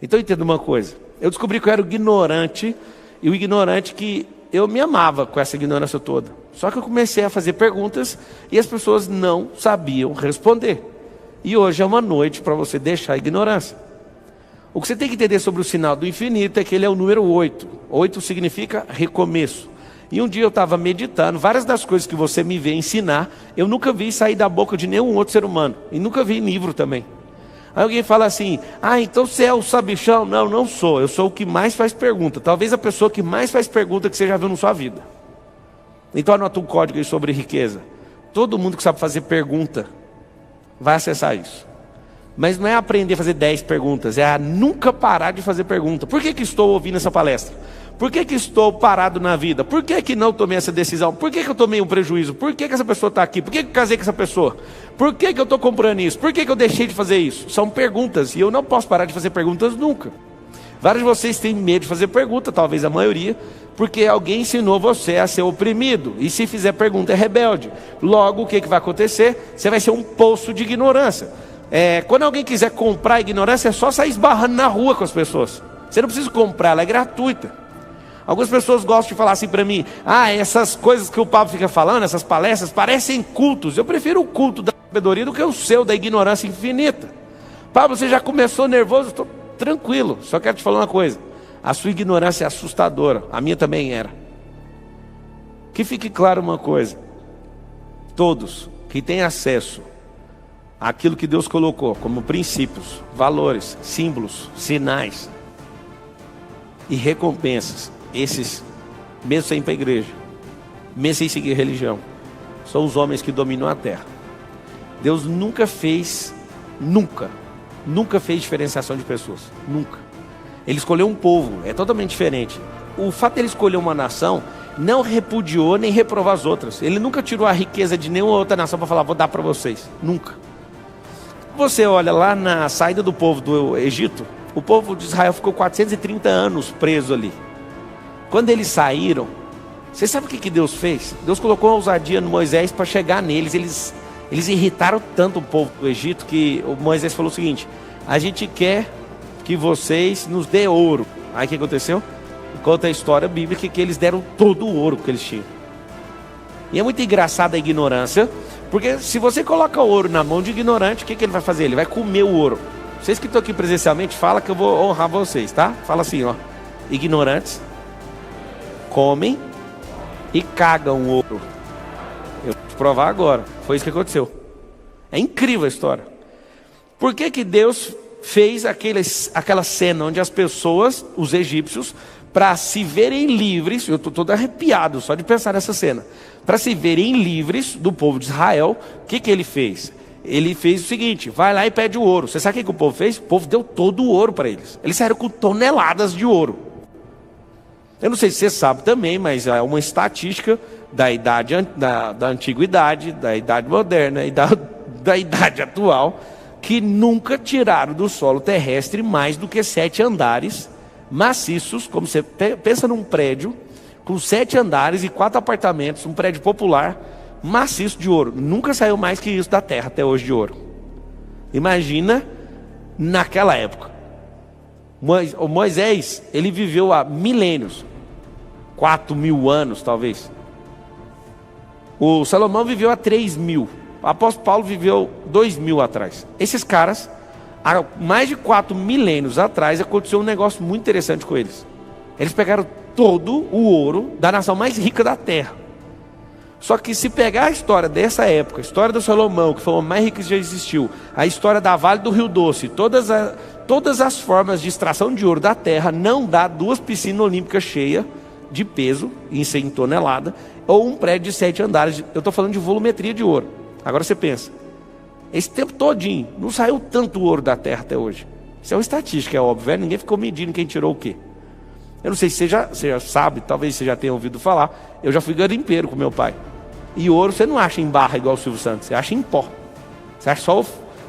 Então entenda uma coisa, eu descobri que eu era o ignorante, e o ignorante que eu me amava com essa ignorância toda. Só que eu comecei a fazer perguntas e as pessoas não sabiam responder. E hoje é uma noite para você deixar a ignorância. O que você tem que entender sobre o sinal do infinito é que ele é o número 8. 8 significa recomeço. E um dia eu estava meditando, várias das coisas que você me vê ensinar, eu nunca vi sair da boca de nenhum outro ser humano. E nunca vi em livro também. Aí alguém fala assim, então você é o sabichão? Não, não sou, eu sou o que mais faz pergunta. Talvez a pessoa que mais faz pergunta que você já viu na sua vida. Então anota um código aí sobre riqueza. Todo mundo que sabe fazer pergunta vai acessar isso. Mas não é aprender a fazer 10 perguntas, é a nunca parar de fazer pergunta. Por que estou ouvindo essa palestra? Por que estou parado na vida? Por que não tomei essa decisão? Por que eu tomei um prejuízo? Por que essa pessoa está aqui? Por que eu casei com essa pessoa? Por que eu estou comprando isso? Por que eu deixei de fazer isso? São perguntas, e eu não posso parar de fazer perguntas nunca. Vários de vocês têm medo de fazer pergunta, talvez a maioria, porque alguém ensinou você a ser oprimido. E se fizer pergunta é rebelde. Logo, o que vai acontecer? Você vai ser um poço de ignorância. Quando alguém quiser comprar a ignorância, é só sair esbarrando na rua com as pessoas. Você não precisa comprar, ela é gratuita. Algumas pessoas gostam de falar assim para mim, essas coisas que o Pablo fica falando, essas palestras, parecem cultos. Eu prefiro o culto da sabedoria do que o seu, da ignorância infinita. Pablo, você já começou nervoso? Estou tranquilo, só quero te falar uma coisa. A sua ignorância é assustadora, a minha também era. Que fique claro uma coisa, todos que têm acesso àquilo que Deus colocou como princípios, valores, símbolos, sinais e recompensas, esses, mesmo sem ir para a igreja, mesmo sem seguir religião, são os homens que dominam a terra. Deus nunca fez diferenciação de pessoas, nunca. Ele escolheu um povo, é totalmente diferente. O fato de ele escolher uma nação, não repudiou nem reprovou as outras. Ele nunca tirou a riqueza de nenhuma outra nação para falar, vou dar para vocês, nunca. Você olha lá na saída do povo do Egito, o povo de Israel ficou 430 anos preso ali. Quando eles saíram, você sabe o que Deus fez? Deus colocou uma ousadia no Moisés para chegar neles. Eles irritaram tanto o povo do Egito que o Moisés falou o seguinte, a gente quer que vocês nos dê ouro. Aí o que aconteceu? Conta a história bíblica que eles deram todo o ouro que eles tinham. E é muito engraçada a ignorância, porque se você coloca ouro na mão de ignorante, o que ele vai fazer? Ele vai comer o ouro. Vocês que estão aqui presencialmente, fala que eu vou honrar vocês, tá? Fala assim, ignorantes comem e cagam ouro. Eu vou te provar agora, foi isso que aconteceu. É incrível a história. Por que Deus fez aquela cena onde as pessoas, os egípcios, para se verem livres, eu estou todo arrepiado só de pensar nessa cena, para se verem livres do povo de Israel, o que ele fez? Ele fez o seguinte, vai lá e pede o ouro. Você sabe o que o povo fez? O povo deu todo o ouro para eles. Eles saíram com toneladas de ouro. Eu não sei se você sabe também, mas é uma estatística da idade da antiguidade, da idade moderna e da idade atual, que nunca tiraram do solo terrestre mais do que 7 andares maciços, como você pensa num prédio, com 7 andares e 4 apartamentos, um prédio popular, maciço de ouro. Nunca saiu mais que isso da terra até hoje de ouro. Imagina naquela época. O Moisés, ele viveu há milênios, 4.000 anos talvez. O Salomão viveu há 3.000. O apóstolo Paulo viveu 2.000 atrás. Esses caras, há mais de 4 milênios atrás, aconteceu um negócio muito interessante com eles. Eles pegaram todo o ouro da nação mais rica da terra. Só que se pegar a história dessa época, a história do Salomão, que foi o mais rico que já existiu, a história da Vale do Rio Doce, todas as formas de extração de ouro da terra, não dá 2 piscinas olímpicas cheias de peso, em 100 toneladas, ou um prédio de 7 andares. Eu estou falando de volumetria de ouro. Agora você pensa, esse tempo todinho, não saiu tanto ouro da terra até hoje. Isso é uma estatística, é óbvio, ninguém ficou medindo quem tirou o quê. Eu não sei se você já sabe, talvez você já tenha ouvido falar, eu já fui garimpeiro com meu pai. E ouro você não acha em barra igual o Silvio Santos, você acha em pó. Você acha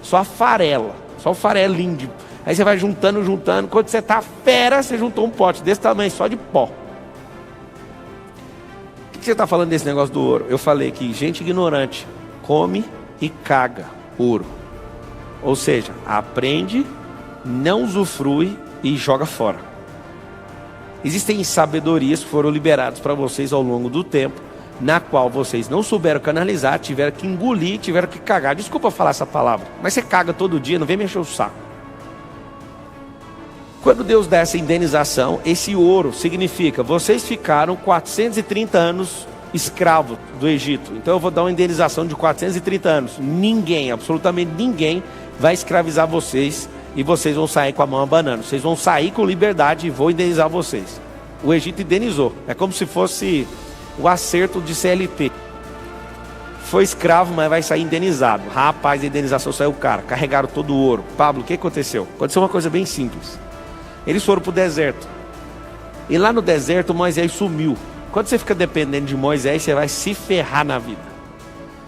só a farela, só o farelinho. Aí você vai juntando, quando você tá fera, você juntou um pote desse tamanho, só de pó. O que você está falando desse negócio do ouro? Eu falei que gente ignorante come e caga ouro. Ou seja, aprende, não usufrui e joga fora. Existem sabedorias que foram liberadas para vocês ao longo do tempo, na qual vocês não souberam canalizar, tiveram que engolir, tiveram que cagar. Desculpa falar essa palavra, mas você caga todo dia, não vem mexer o saco. Quando Deus dá essa indenização, esse ouro significa, vocês ficaram 430 anos escravos do Egito. Então eu vou dar uma indenização de 430 anos. Ninguém, absolutamente ninguém, vai escravizar vocês e vocês vão sair com a mão abanando. Vocês vão sair com liberdade e vou indenizar vocês. O Egito indenizou. É como se fosse o acerto de CLT. Foi escravo, mas vai sair indenizado. Rapaz, a indenização saiu o cara. Carregaram todo o ouro. Pablo, o que aconteceu? Aconteceu uma coisa bem simples. Eles foram para o deserto. E lá no deserto Moisés sumiu. Quando você fica dependendo de Moisés, você vai se ferrar na vida.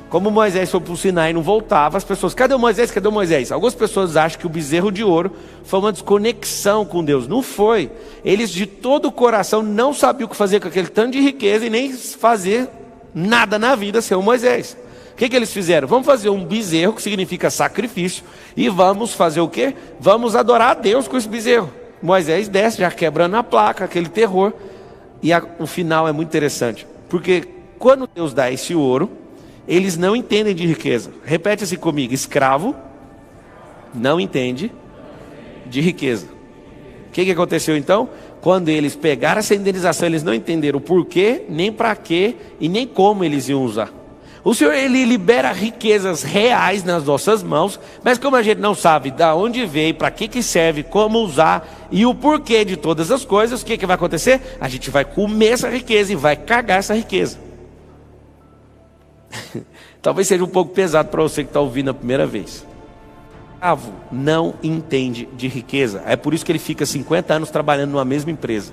Como Moisés foi para o Sinai e não voltava, as pessoas, cadê o Moisés? Cadê o Moisés? Algumas pessoas acham que o bezerro de ouro foi uma desconexão com Deus. Não foi. Eles de todo o coração não sabiam o que fazer com aquele tanto de riqueza e nem fazer nada na vida sem o Moisés. O que eles fizeram? Vamos fazer um bezerro, que significa sacrifício, e vamos fazer o quê? Vamos adorar a Deus com esse bezerro. Moisés desce, já quebrando a placa, aquele terror. E o final é muito interessante, porque quando Deus dá esse ouro, eles não entendem de riqueza. Repete assim comigo: escravo não entende de riqueza. O que aconteceu então? Quando eles pegaram essa indenização, eles não entenderam o porquê, nem para quê e nem como eles iam usar. O Senhor, Ele libera riquezas reais nas nossas mãos, mas como a gente não sabe de onde veio, para que serve, como usar e o porquê de todas as coisas, o que vai acontecer? A gente vai comer essa riqueza e vai cagar essa riqueza. Talvez seja um pouco pesado para você que está ouvindo a primeira vez. Escravo não entende de riqueza. É por isso que ele fica 50 anos trabalhando numa mesma empresa.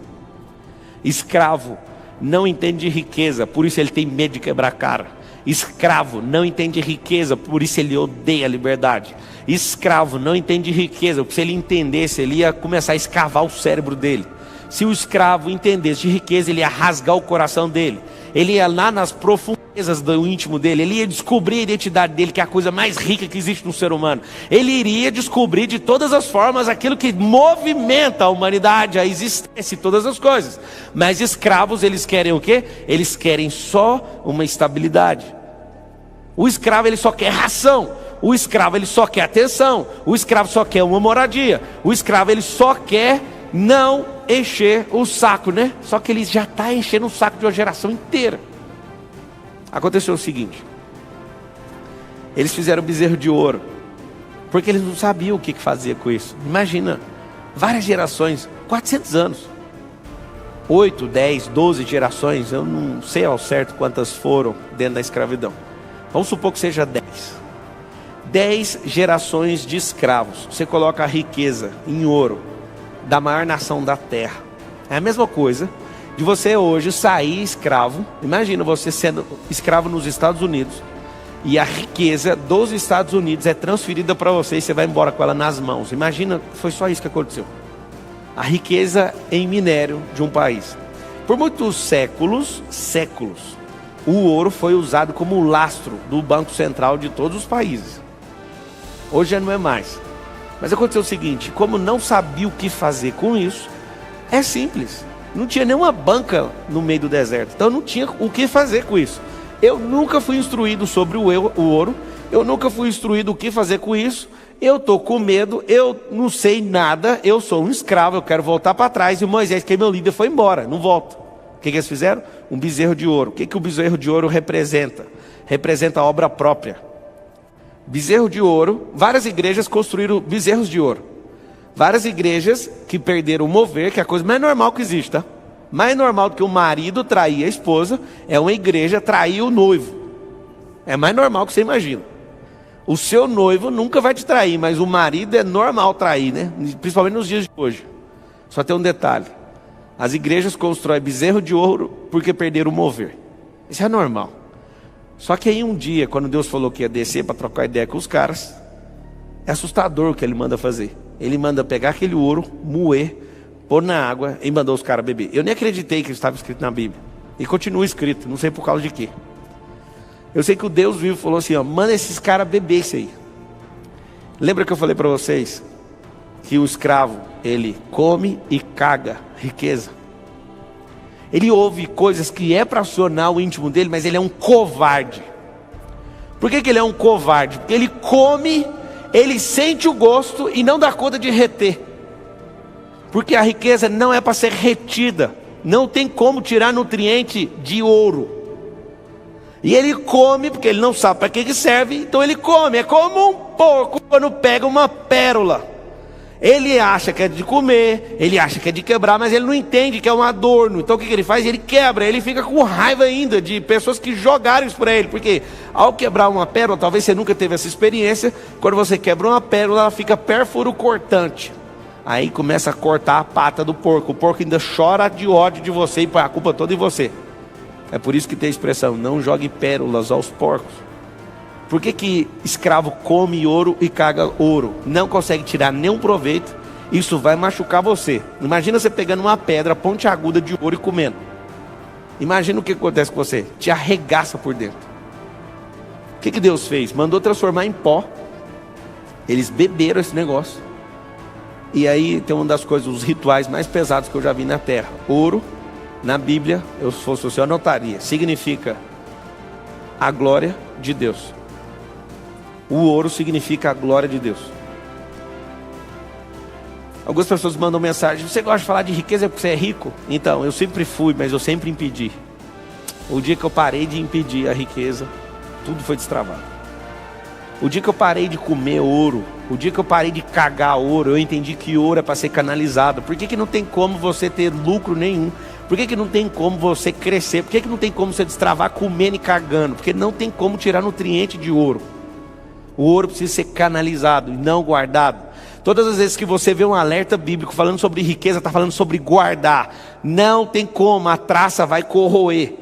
Escravo não entende de riqueza, por isso ele tem medo de quebrar a cara. Escravo não entende riqueza, por isso ele odeia a liberdade. Escravo não entende riqueza, porque se ele entendesse, ele ia começar a escavar o cérebro dele. Se o escravo entendesse de riqueza, ele ia rasgar o coração dele. Ele ia lá nas profundezas do íntimo dele, ele ia descobrir a identidade dele, que é a coisa mais rica que existe no ser humano. Ele iria descobrir de todas as formas aquilo que movimenta a humanidade, a existência e todas as coisas. Mas escravos, eles querem o quê? Eles querem só uma estabilidade. O escravo, ele só quer ração. O escravo, ele só quer atenção. O escravo só quer uma moradia. O escravo, ele só quer não encher o saco, né? Só que ele já está enchendo o saco de uma geração inteira. Aconteceu o seguinte: eles fizeram o bezerro de ouro, porque eles não sabiam o que fazer com isso. Imagina, várias gerações, 400 anos, 8, 10, 12 gerações, eu não sei ao certo quantas foram dentro da escravidão. Vamos supor que seja 10. 10 gerações de escravos. Você coloca a riqueza em ouro da maior nação da terra. É a mesma coisa de você hoje sair escravo. Imagina você sendo escravo nos Estados Unidos e a riqueza dos Estados Unidos é transferida para você e você vai embora com ela nas mãos. Imagina, foi só isso que aconteceu. A riqueza em minério de um país. Por muitos séculos, o ouro foi usado como lastro do Banco Central de todos os países. Hoje já não é mais. Mas aconteceu o seguinte: como não sabia o que fazer com isso, é simples. Não tinha nenhuma banca no meio do deserto. Então não tinha o que fazer com isso. Eu nunca fui instruído sobre o ouro. Eu nunca fui instruído o que fazer com isso. Eu estou com medo. Eu não sei nada. Eu sou um escravo. Eu quero voltar para trás. E o Moisés, que é meu líder, foi embora. Não volta. O que eles fizeram? Um bezerro de ouro. O que o bezerro de ouro representa? Representa a obra própria. Bezerro de ouro. Várias igrejas construíram bezerros de ouro. Várias igrejas que perderam o mover, que é a coisa mais normal que existe, tá? Mais normal do que o marido trair a esposa é uma igreja trair o noivo. É mais normal que você imagina. O seu noivo nunca vai te trair, mas o marido é normal trair, né? Principalmente nos dias de hoje. Só tem um detalhe: as igrejas constroem bezerro de ouro porque perderam o mover. Isso é normal. Só que aí um dia, quando Deus falou que ia descer para trocar ideia com os caras, é assustador o que ele manda fazer. Ele manda pegar aquele ouro, moer, pôr na água e mandou os caras beber. Eu nem acreditei que estava escrito na Bíblia. E continua escrito, não sei por causa de quê. Eu sei que o Deus vivo falou assim: ó, manda esses caras beber isso aí. Lembra que eu falei para vocês que o escravo, ele come e caga riqueza. Ele ouve coisas que é para acionar o íntimo dele, mas ele é um covarde. Por que ele é um covarde? Porque ele come, ele sente o gosto e não dá conta de reter. Porque a riqueza não é para ser retida. Não tem como tirar nutriente de ouro. E ele come, porque ele não sabe para que serve, então ele come. É como um porco quando pega uma pérola. Ele acha que é de comer, ele acha que é de quebrar, mas ele não entende que é um adorno. Então o que ele faz? Ele quebra, ele fica com raiva ainda de pessoas que jogaram isso para ele. Porque ao quebrar uma pérola, talvez você nunca teve essa experiência, quando você quebra uma pérola, ela fica pérfuro cortante. Aí começa a cortar a pata do porco. O porco ainda chora de ódio de você e põe a culpa toda em você. É por isso que tem a expressão, não jogue pérolas aos porcos. Por que escravo come ouro e caga ouro? Não consegue tirar nenhum proveito. Isso vai machucar você. Imagina você pegando uma pedra pontiaguda de ouro e comendo. Imagina o que acontece com você. Te arregaça por dentro. O que Deus fez? Mandou transformar em pó. Eles beberam esse negócio. E aí tem uma das coisas, os rituais mais pesados que eu já vi na terra. Ouro, na Bíblia, se fosse você, eu anotaria. Significa a glória de Deus. O ouro significa a glória de Deus. Algumas pessoas mandam mensagem: você gosta de falar de riqueza porque você é rico? Então, eu sempre fui, mas eu sempre impedi. O dia que eu parei de impedir a riqueza, tudo foi destravado. O dia que eu parei de comer ouro, o dia que eu parei de cagar ouro, eu entendi que ouro é para ser canalizado. Por que não tem como você ter lucro nenhum? Por que não tem como você crescer? Por que não tem como você destravar comendo e cagando? Porque não tem como tirar nutriente de ouro. O ouro precisa ser canalizado e não guardado. Todas as vezes que você vê um alerta bíblico falando sobre riqueza, está falando sobre guardar. Não tem como, a traça vai corroer.